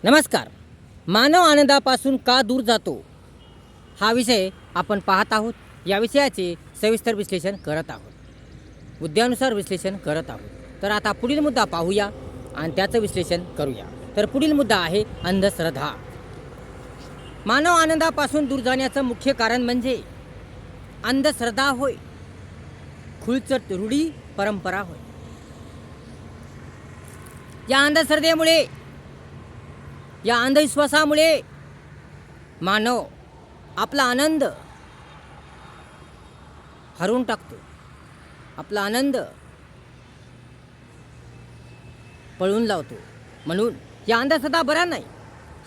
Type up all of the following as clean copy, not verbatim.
नमस्कार. मानव आनंदापासून का दूर जातो हा विषय आपण पाहत आहोत. या विषयाचे सविस्तर विश्लेषण करत आहोत, मुद्द्यानुसार विश्लेषण करत आहोत. तर आता पुढील मुद्दा पाहूया आणि त्याचं विश्लेषण करूया. तर पुढील मुद्दा आहे अंधश्रद्धा. मानव आनंदापासून दूर जाण्याचं मुख्य कारण म्हणजे अंधश्रद्धा होय, खुळचट रूढी परंपरा होय. या अंधश्रद्धेमुळे, या अंधविश्वासामुळे मानव आपला आनंद हरवून टाकतो, आपला आनंद पळून लावतो. म्हणून या अंधश्रद्धा बरा नाही,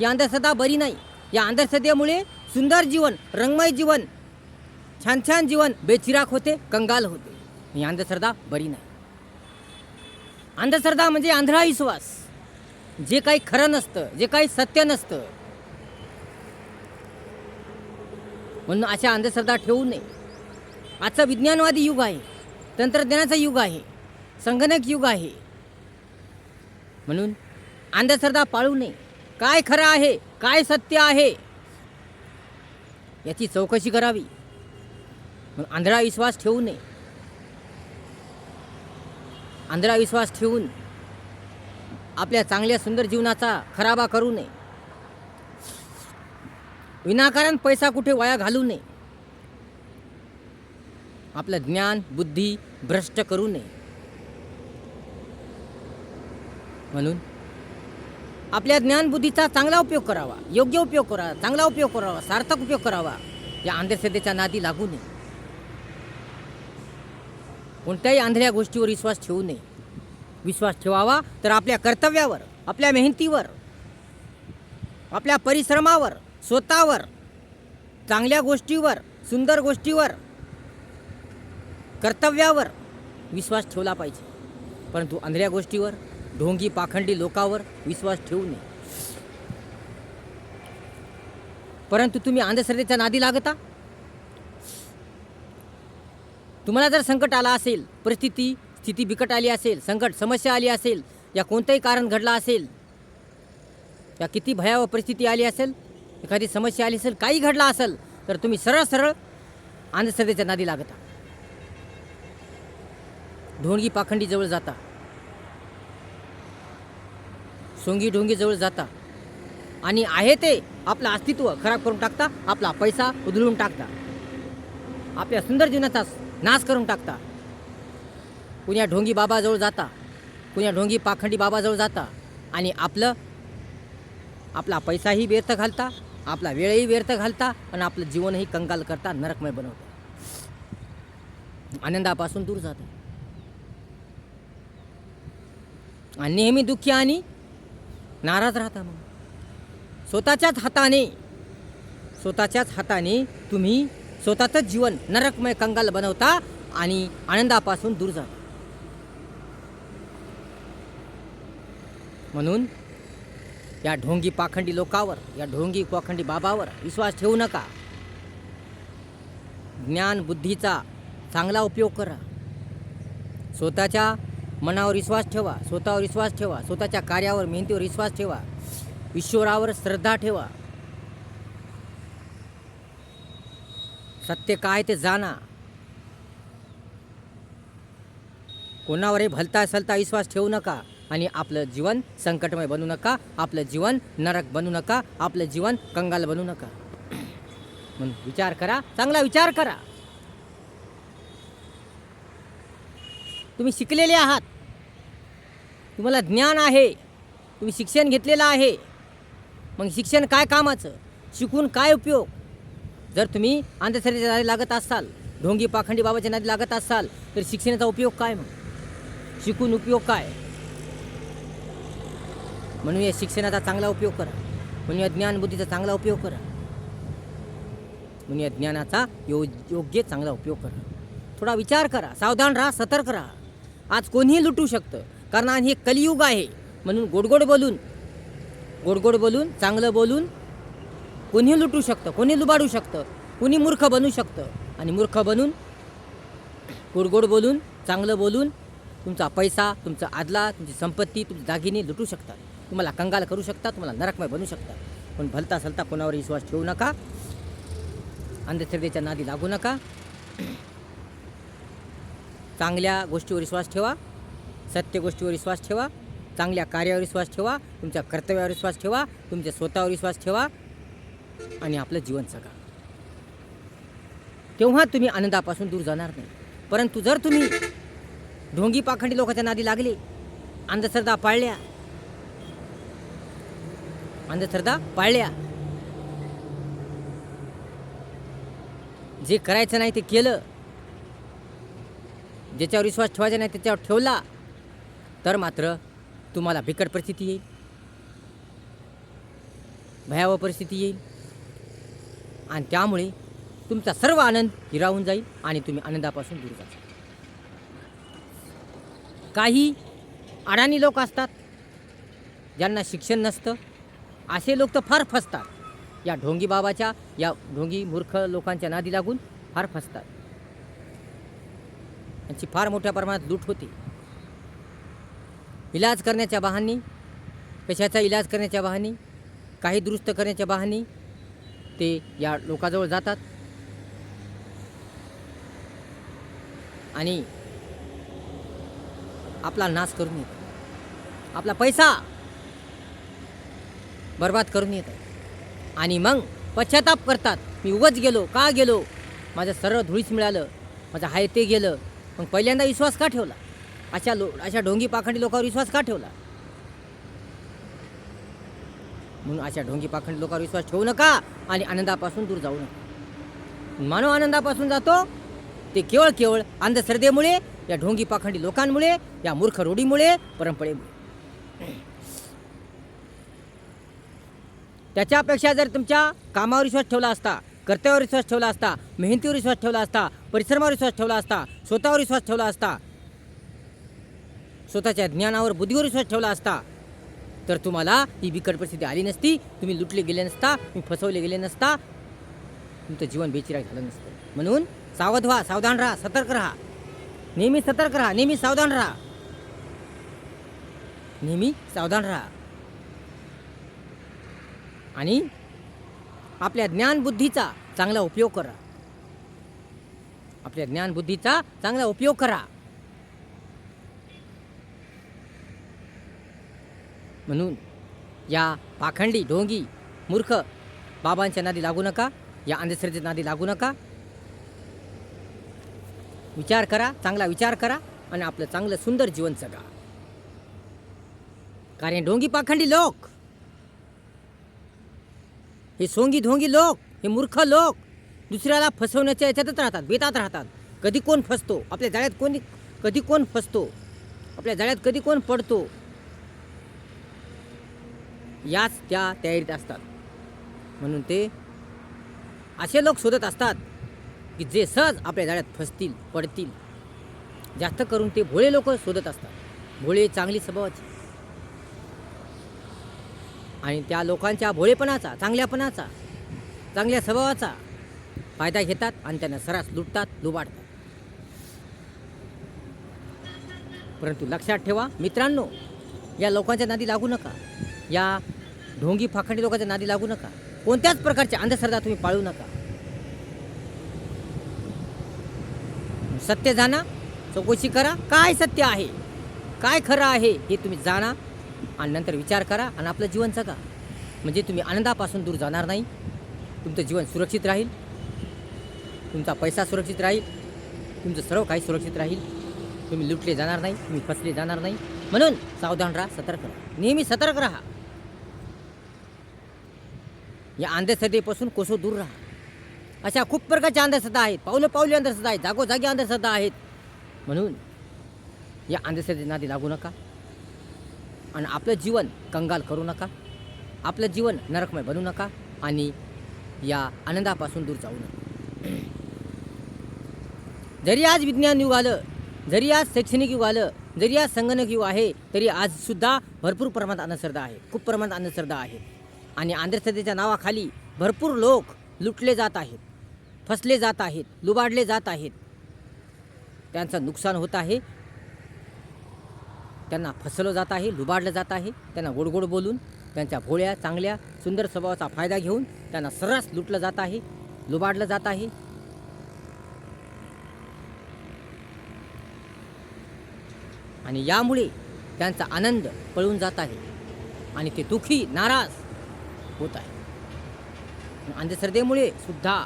या अंधश्रद्धा बरी नाही. या अंधश्रद्धेमुळे सुंदर जीवन, रंगमय जीवन, छान छान जीवन बेचिराख होते, कंगाल होते. ही अंधश्रद्धा बरी नाही. अंधश्रद्धा म्हणजे आंधळा विश्वास, जे काही खरं नसतं, जे काही सत्य नसतं. म्हणून अशा अंधश्रद्धा ठेवू नये. आजचं विज्ञानवादी युग आहे, तंत्रज्ञानाचं युग आहे, संगणक युग आहे. म्हणून अंधश्रद्धा पाळू नये. काय खरं आहे, काय सत्य आहे याची चौकशी करावी. म्हणून आंधळा विश्वास ठेवू नये. आंधळा विश्वास ठेवून आपल्या चांगल्या सुंदर जीवनाचा खराबा करू नये. विनाकारण पैसा कुठे वाया घालू नये. आपलं ज्ञान बुद्धी भ्रष्ट करू नये. म्हणून आपल्या ज्ञानबुद्धीचा चांगला उपयोग करावा, योग्य उपयोग करावा, चांगला उपयोग करावा, सार्थक उपयोग करावा. या अंधश्रद्धेच्या नादी लागू नये. कोणत्याही आंधळ्या गोष्टीवर विश्वास ठेवू नये. विश्वास ठेवावा तर आपल्या कर्तव्यावर, आपल्या मेहनतीवर, आपल्या परिश्रमावर, स्वतःवर, चांगल्या गोष्टीवर, सुंदर गोष्टीवर, कर्तव्यावर विश्वास ठेवला पाहिजे. परंतु आंधळ्या गोष्टीवर, ढोंगी पाखंडी लोकांवर विश्वास ठेवू नये. परंतु तुम्ही अंधश्रद्धेच्या नादी लागता. तुम्हाला जर संकट आला असेल, स्थिती बिकट आली असेल, संकट समस्या आली असेल, या कोणतंही कारण घडलं असेल, या किती भयावह परिस्थिती आली असेल, एखादी समस्या आली असेल, काही घडलं असेल, तर तुम्ही सरळ अंधश्रद्धेच्या नादी लागता. ढोंगी पाखंडी जवळ जाता, सोंगी ढोंगी जवळ जाता आणि आहे ते आपलं अस्तित्व खराब करून टाकता, आपला पैसा उधळून टाकता, आपल्या सुंदर जीवनाचा नाश करून टाकता. कुण्या ढोंगी बाबाजवळ जाता, कुण्या ढोंगी पाखंडी बाबाजवळ जाता आणि आपला पैसाही व्यर्थ घालता, आपला वेळही व्यर्थ घालता आणि आपलं जीवनही कंगाल करता, नरकमय बनवता. आनंदापासून दूर जाता आणि नेहमी दुःखी आणि नाराज राहता. मग स्वतःच्याच हाताने तुम्ही स्वतःचंच जीवन नरकमय कंगाल बनवता आणि आनंदापासून दूर जाता. म्हणून या ढोंगी पाखंडी लोकांवर, या ढोंगी पाखंडी बाबावर विश्वास ठेवू नका. ज्ञान बुद्धीचा चांगला उपयोग करा. स्वतःच्या मनावर विश्वास ठेवा, स्वतःवर विश्वास ठेवा, स्वतःच्या कार्यावर, मेहनतीवर विश्वास ठेवा, ईश्वरावर श्रद्धा ठेवा. सत्य काय ते जाणा. कोणावरही भलता सलता विश्वास ठेवू नका आणि आपलं जीवन संकटमय बनवू नका, आपलं जीवन नरक बनवू नका, आपलं जीवन कंगाल बनवू नका. म्हणून विचार करा, चांगला विचार करा. तुम्ही शिकलेले आहात, तुम्हाला ज्ञान आहे, तुम्ही शिक्षण घेतलेलं आहे. मग शिक्षण काय कामाचं, शिकून काय उपयोग. जर तुम्ही अंधश्रद्धेच्या नादी लागत असाल, ढोंगी पाखंडी बाबाच्या नादी लागत असाल, तर शिक्षणाचा उपयोग काय, मग शिकून उपयोग काय. म्हणून या शिक्षणाचा चांगला उपयोग करा. म्हणून या ज्ञानबुद्धीचा चांगला उपयोग करा. म्हणून या ज्ञानाचा योग्य चांगला उपयोग करा. थोडा विचार करा, सावधान राहा, सतर्क राहा. आज कोणीही लुटू शकतं, कारण आज हे कलियुग आहे. म्हणून गोडगोड बोलून चांगलं बोलून कोणीही लुटू शकतं, कोणी लुबाडू शकतं, कोणी मूर्ख बनू शकतं. आणि मूर्ख बनून, गोडगोड बोलून, चांगलं बोलून तुमचा पैसा, तुमचा आदला, तुमची संपत्ती, तुमची दागिने लुटू शकतात. तुम्हाला कंगाल करू शकतात, तुम्हाला नरकमय बनवू शकतात. पण भलता सलता कोणावर विश्वास ठेवू नका, अंधश्रद्धेच्या नादी लागू नका. चांगल्या गोष्टीवर विश्वास ठेवा, सत्य गोष्टीवर विश्वास ठेवा, चांगल्या कार्यावर विश्वास ठेवा, तुमच्या कर्तव्यावर विश्वास ठेवा, तुमच्या स्वतःवर विश्वास ठेवा आणि आपलं जीवन जगा. तेव्हा तुम्ही आनंदापासून दूर जाणार नाही. परंतु जर तुम्ही ढोंगी पाखंडी लोकांच्या नादी लागले, अंधश्रद्धा पाळल्या, जे करायचं नाही ते केलं, ज्याच्यावर विश्वास ठेवायचा नाही त्याच्यावर ठेवला, तर मात्र तुम्हाला बिकट परिस्थिती येईल, भयावह परिस्थिती येईल आणि त्यामुळे तुमचा सर्व आनंद हिरावून जाईल आणि तुम्ही आनंदापासून दूर जाल. काही अडाणी लोक असतात ज्यांना शिक्षण नसतं, असे लोक तर फार फसतात. या ढोंगी बाबाच्या, या ढोंगी मूर्ख लोकांच्या नादी लागून फार फसतात. त्यांची फार मोठ्या प्रमाणात लूट होते. इलाज करण्याच्या बहाणे, कशाचा इलाज करण्याच्या बहाणे, काही दुरुस्त करण्याच्या बहाणे ते या लोकांजवळ जातात आणि आपला नाश करून येतात, आपला पैसा बर्बाद करून येतात आणि मग पश्चाताप करतात. मी उगाच गेलो, का गेलो, माझं सरळ धुळीस मिळालं, माझं हाय ते गेलं. मग पहिल्यांदा विश्वास का ठेवला, अशा ढोंगी पाखंडी लोकांवर विश्वास का ठेवला? म्हणून अशा ढोंगी पाखंडी लोकांवर विश्वास ठेवू नका आणि आनंदापासून दूर जाऊ नका. मानव आनंदापासून जातो ते केवळ अंधश्रद्धेमुळे, या ढोंगी पाखंडी लोकांमुळे, या मूर्ख रूढीमुळे, परंपरेमुळे. त्याच्यापेक्षा जर तुमच्या कामावर विश्वास ठेवला असता, कर्तव्यावर विश्वास ठेवला असता, मेहनतीवर विश्वास ठेवला असता, परिश्रमावर विश्वास ठेवला असता, स्वतःवर विश्वास ठेवला असता, स्वतःच्या ज्ञानावर, बुद्धीवर विश्वास ठेवला असता, तर तुम्हाला ही बिकट परिस्थिती आली नसती. तुम्ही लुटले गेले नसता, तुम्ही फसवले गेले नसता, तुमचं जीवन बेचिराग झालं नसतं. म्हणून सावध व्हा, सावधान राहा, सतर्क राहा, नेहमी सतर्क राहा, नेहमी सावधान राहा, नेहमी सावधान राहा आणि आपल्या ज्ञानबुद्धीचा चांगला उपयोग करा. आपल्या ज्ञानबुद्धीचा चांगला उपयोग करा. म्हणून या पाखंडी, ढोंगी, मूर्ख बाबांच्या नादी लागू नका, या अंधश्रद्धेच्या नादी लागू नका. विचार करा, चांगला विचार करा आणि आपलं चांगलं सुंदर जीवन जगा. कारण ढोंगी पाखंडी लोक, हे सोंगी ढोंगी लोक, हे मूर्ख लोक दुसऱ्याला फसवण्याच्या याच्यातच राहतात, बेतात राहतात. कधी कोण फसतो आपल्या जाळ्यात, कधी कोण फसतो आपल्या जाळ्यात, कधी कोण पडतो, याच त्या तयारीत असतात. म्हणून ते असे लोक शोधत असतात की जे सहज आपल्या जाळ्यात फसतील, पडतील. जास्त करून ते भोळे लोक शोधत असतात, भोळे, चांगली स्वभावाचे. आणि त्या लोकांच्या भोळेपणाचा, चांगल्यापणाचा, चांगल्या स्वभावाचा फायदा घेतात आणि त्यांना सरास लुटतात, लुबाडतात. परंतु लक्षात ठेवा मित्रांनो, या लोकांच्या नादी लागू नका, या ढोंगी पाखंडी लोकांच्या नादी लागू नका. कोणत्याच प्रकारच्या अंधश्रद्धा तुम्ही पाळू नका. सत्य जाणा, चौकशी करा, काय सत्य आहे, काय खरं आहे हे तुम्ही जाणा आणि नंतर विचार करा आणि आपलं जीवन जगा. म्हणजे तुम्ही आनंदापासून दूर जाणार नाही, तुमचं जीवन सुरक्षित राहील, तुमचा पैसा सुरक्षित राहील, तुमचं सर्व काही सुरक्षित राहील. तुम्ही लुटले जाणार नाही, तुम्ही फसले जाणार नाही. म्हणून सावधान राहा, सतर्क राहा, नेहमी सतर्क राहा. या अंधश्रद्धेपासून कोसो दूर राहा. अशा खूप प्रकारच्या अंधश्रद्धा आहेत, पावलं पावली अंधश्रद्धा आहेत, जागोजागी अंधश्रद्धा आहेत. म्हणून या अंधश्रद्धेच्या नादी लागू नका आणि आपलं जीवन कंगाल करू नका, आपलं जीवन नरकमय बनवू नका आणि या आनंदापासून दूर जाऊ नका. जरी आज विज्ञान युग आलं, जरी आज शैक्षणिक युग आलं, जरी आज संगणक युग आहे, तरी आजसुद्धा भरपूर प्रमाणात अंधश्रद्धा आहे, खूप प्रमाणात अंधश्रद्धा आहे. आणि अंधश्रद्धेच्या नावाखाली भरपूर लोक लुटले जात आहेत, फसले जात आहेत, लुबाडले जात आहेत, त्यांचं नुकसान होत आहे. त्यांना फसवलं जात आहे, लुबाडलं जात आहे. त्यांना गोड गोड बोलून, त्यांच्या भोळ्या चांगल्या सुंदर स्वभावाचा फायदा घेऊन त्यांना सर्रास लुटलं जात आहे, लुबाडलं जात आहे. आणि यामुळे त्यांचा आनंद पळून जात आहे आणि ते दुःखी, नाराज होत आहे. अंधश्रद्धेमुळे सुद्धा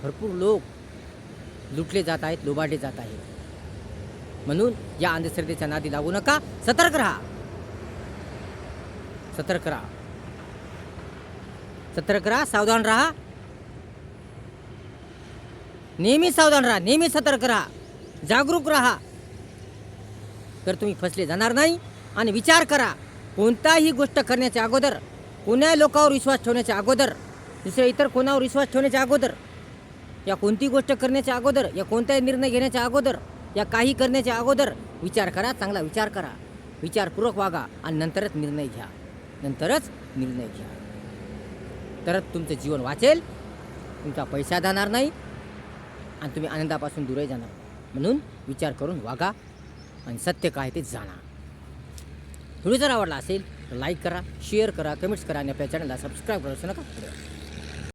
भरपूर लोक लुटले जात आहेत, लुबाडले जात आहेत. म्हणून या अंधश्रद्धेच्या नादी लागू नका. सतर्क राहा, सतर्क राहा, सतर्क राहा, सावधान राहा. नेहमी सावधान राहा, नेहमी सतर्क राहा, जागरूक राहा. तर तुम्ही फसले जाणार नाही. आणि विचार करा, कोणताही गोष्ट करण्याच्या अगोदर, कोण्या लोकांवर विश्वास ठेवण्याच्या अगोदर, दुसऱ्या इतर कोणावर विश्वास ठेवण्याच्या अगोदर, या कोणती गोष्ट करण्याच्या अगोदर, या कोणताही निर्णय घेण्याच्या अगोदर, या काही करण्याच्या अगोदर विचार करा, चांगला विचार करा, विचारपूर्वक वागा आणि नंतरच निर्णय घ्या, नंतरच निर्णय घ्या. तरच तुमचं जीवन वाचेल, तुमचा पैसा जाणार नाही आणि तुम्ही आनंदापासून दूरही जाणार. म्हणून विचार करून वागा आणि सत्य काय ते जाणा. व्हिडिओ जर आवडला असेल तर लाईक करा, शेअर करा, कमेंट्स करा आणि आपल्या चॅनलला सबस्क्राईब करू नका.